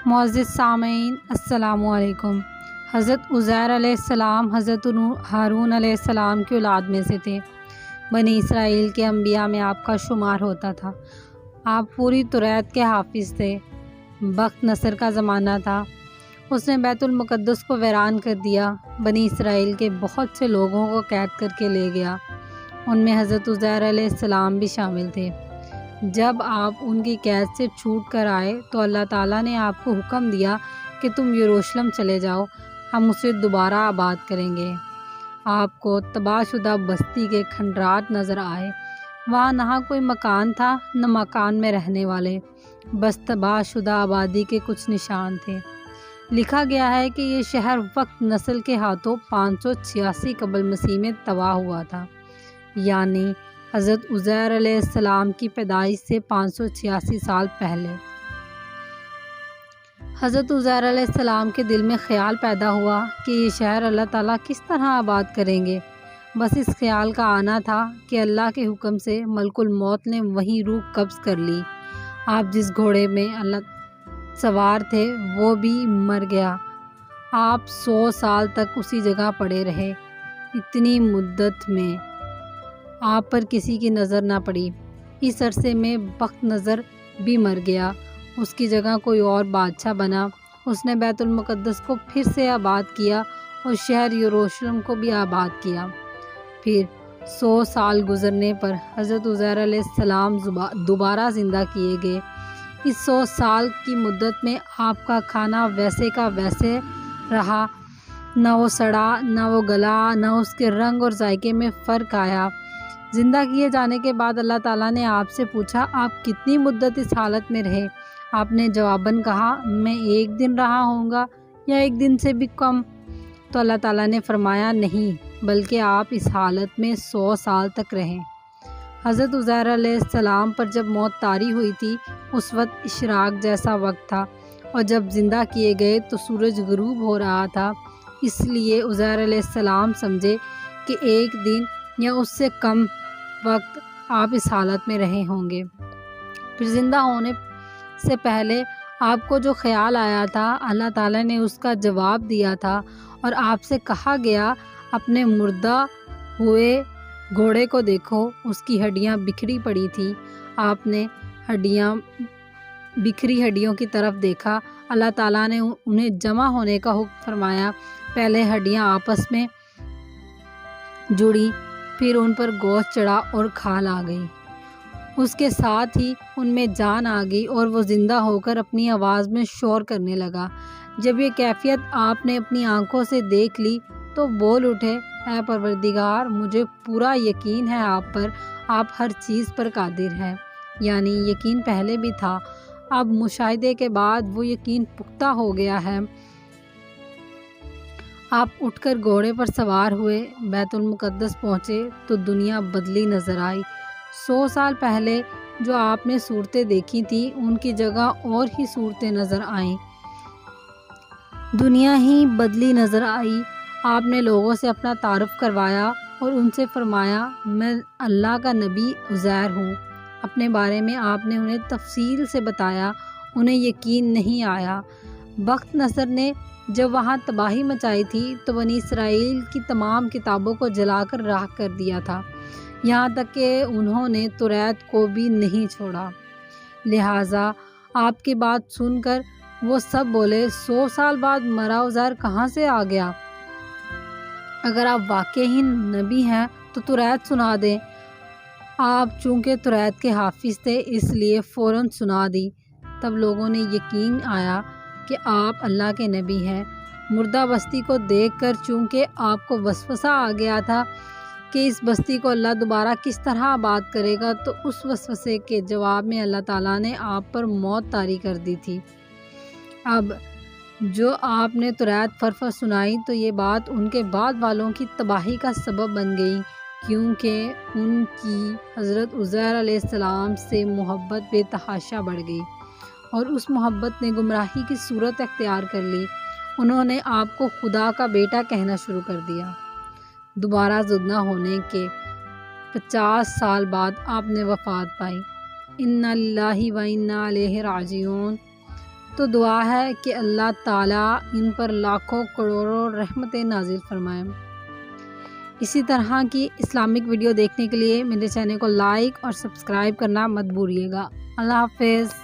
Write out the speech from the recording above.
معزز سامعین السلام علیکم۔ حضرت عزیر علیہ السلام حضرت ہارون علیہ السلام کی اولاد میں سے تھے۔ بنی اسرائیل کے انبیاء میں آپ کا شمار ہوتا تھا۔ آپ پوری توریت کے حافظ تھے۔ بخت نصر کا زمانہ تھا۔ اس نے بیت المقدس کو ویران کر دیا۔ بنی اسرائیل کے بہت سے لوگوں کو قید کر کے لے گیا۔ ان میں حضرت عزیر علیہ السلام بھی شامل تھے۔ جب آپ ان کی قید سے چھوٹ کر آئے تو اللہ تعالیٰ نے آپ کو حکم دیا کہ تم یروشلم چلے جاؤ، ہم اسے دوبارہ آباد کریں گے۔ آپ کو تباہ شدہ بستی کے کھنڈرات نظر آئے۔ وہاں نہ کوئی مکان تھا نہ مکان میں رہنے والے، بس تباہ شدہ آبادی کے کچھ نشان تھے۔ لکھا گیا ہے کہ یہ شہر وقت نسل کے ہاتھوں 586 قبل مسیح میں تباہ ہوا تھا، یعنی حضرت عزیر علیہ السلام کی پیدائش سے 586 سال پہلے۔ حضرت عزیر علیہ السلام کے دل میں خیال پیدا ہوا کہ یہ شہر اللہ تعالیٰ کس طرح آباد کریں گے۔ بس اس خیال کا آنا تھا کہ اللہ کے حکم سے ملک الموت نے وہیں روح قبض کر لی۔ آپ جس گھوڑے میں سوار تھے وہ بھی مر گیا۔ آپ 100 سال تک اسی جگہ پڑے رہے۔ اتنی مدت میں آپ پر کسی کی نظر نہ پڑی۔ اس عرصے میں بخت نصر بھی مر گیا۔ اس کی جگہ کوئی اور بادشاہ بنا۔ اس نے بیت المقدس کو پھر سے آباد کیا اور شہر یروشلم کو بھی آباد کیا۔ پھر 100 سال گزرنے پر حضرت عزیر علیہ السلام دوبارہ زندہ کیے گئے۔ اس 100 سال کی مدت میں آپ کا کھانا ویسے کا ویسے رہا، نہ وہ سڑا نہ وہ گلا، نہ اس کے رنگ اور ذائقے میں فرق آیا۔ زندہ کیے جانے کے بعد اللہ تعالیٰ نے آپ سے پوچھا، آپ کتنی مدت اس حالت میں رہے؟ آپ نے جواباً کہا، میں 1 دن رہا ہوں گا یا 1 دن سے بھی کم۔ تو اللہ تعالیٰ نے فرمایا، نہیں، بلکہ آپ اس حالت میں 100 سال تک رہیں۔ حضرت عزیر علیہ السلام پر جب موت طاری ہوئی تھی اس وقت اشراق جیسا وقت تھا، اور جب زندہ کیے گئے تو سورج غروب ہو رہا تھا۔ اس لیے عزیر علیہ السلام سمجھے کہ 1 دن یا اس سے کم وقت آپ اس حالت میں رہے ہوں گے۔ پھر زندہ ہونے سے پہلے آپ کو جو خیال آیا تھا اللہ تعالیٰ نے اس کا جواب دیا تھا، اور آپ سے کہا گیا، اپنے مردہ ہوئے گھوڑے کو دیکھو، اس کی ہڈیاں بکھری پڑی تھیں۔ آپ نے بکھری ہڈیوں کی طرف دیکھا۔ اللہ تعالیٰ نے انہیں جمع ہونے کا حکم فرمایا۔ پہلے ہڈیاں آپس میں جڑیں، پھر ان پر گوشت چڑھا اور کھال آ گئی۔ اس کے ساتھ ہی ان میں جان آ گئی اور وہ زندہ ہو کر اپنی آواز میں شور کرنے لگا۔ جب یہ کیفیت آپ نے اپنی آنکھوں سے دیکھ لی تو بول اٹھے، اے پروردگار، مجھے پورا یقین ہے آپ پر، آپ ہر چیز پر قادر ہیں۔ یعنی یقین پہلے بھی تھا، اب مشاہدے کے بعد وہ یقین پختہ ہو گیا ہے۔ آپ اٹھ کر گھوڑے پر سوار ہوئے، بیت المقدس پہنچے تو دنیا بدلی نظر آئی۔ 100 سال پہلے جو آپ نے صورتیں دیکھی تھیں ان کی جگہ اور ہی صورتیں نظر آئیں۔ دنیا ہی بدلی نظر آئی۔ آپ نے لوگوں سے اپنا تعارف کروایا اور ان سے فرمایا، میں اللہ کا نبی عزیر ہوں۔ اپنے بارے میں آپ نے انہیں تفصیل سے بتایا۔ انہیں یقین نہیں آیا۔ بخت نصر نے جب وہاں تباہی مچائی تھی تو بنی اسرائیل کی تمام کتابوں کو جلا کر راکھ کر دیا تھا، یہاں تک کہ انہوں نے توریت کو بھی نہیں چھوڑا۔ لہٰذا آپ کی بات سن کر وہ سب بولے، 100 سال بعد مرا عزیر کہاں سے آ گیا؟ اگر آپ واقعی نبی ہیں تو توریت سنا دیں۔ آپ چونکہ توریت کے حافظ تھے اس لیے فوراً سنا دی۔ تب لوگوں نے یقین آیا کہ آپ اللہ کے نبی ہیں۔ مردہ بستی کو دیکھ کر چونکہ آپ کو وسوسہ آ گیا تھا کہ اس بستی کو اللہ دوبارہ کس طرح آباد کرے گا، تو اس وسوسے کے جواب میں اللہ تعالیٰ نے آپ پر موت طاری کر دی تھی۔ اب جو آپ نے توریت فرفر سنائی تو یہ بات ان کے بعد والوں کی تباہی کا سبب بن گئی، کیونکہ ان کی حضرت عزیر علیہ السلام سے محبت بے تحاشا بڑھ گئی، اور اس محبت نے گمراہی کی صورت اختیار کر لی۔ انہوں نے آپ کو خدا کا بیٹا کہنا شروع کر دیا۔ دوبارہ زندہ ہونے کے 50 سال بعد آپ نے وفات پائی۔ انا للہ و انا الیہ راجعون۔ تو دعا ہے کہ اللہ تعالیٰ ان پر لاکھوں کروڑوں رحمتیں نازل فرمائیں۔ اسی طرح کی اسلامک ویڈیو دیکھنے کے لیے میرے چینل کو لائک اور سبسکرائب کرنا مت بھولیے گا۔ اللہ حافظ۔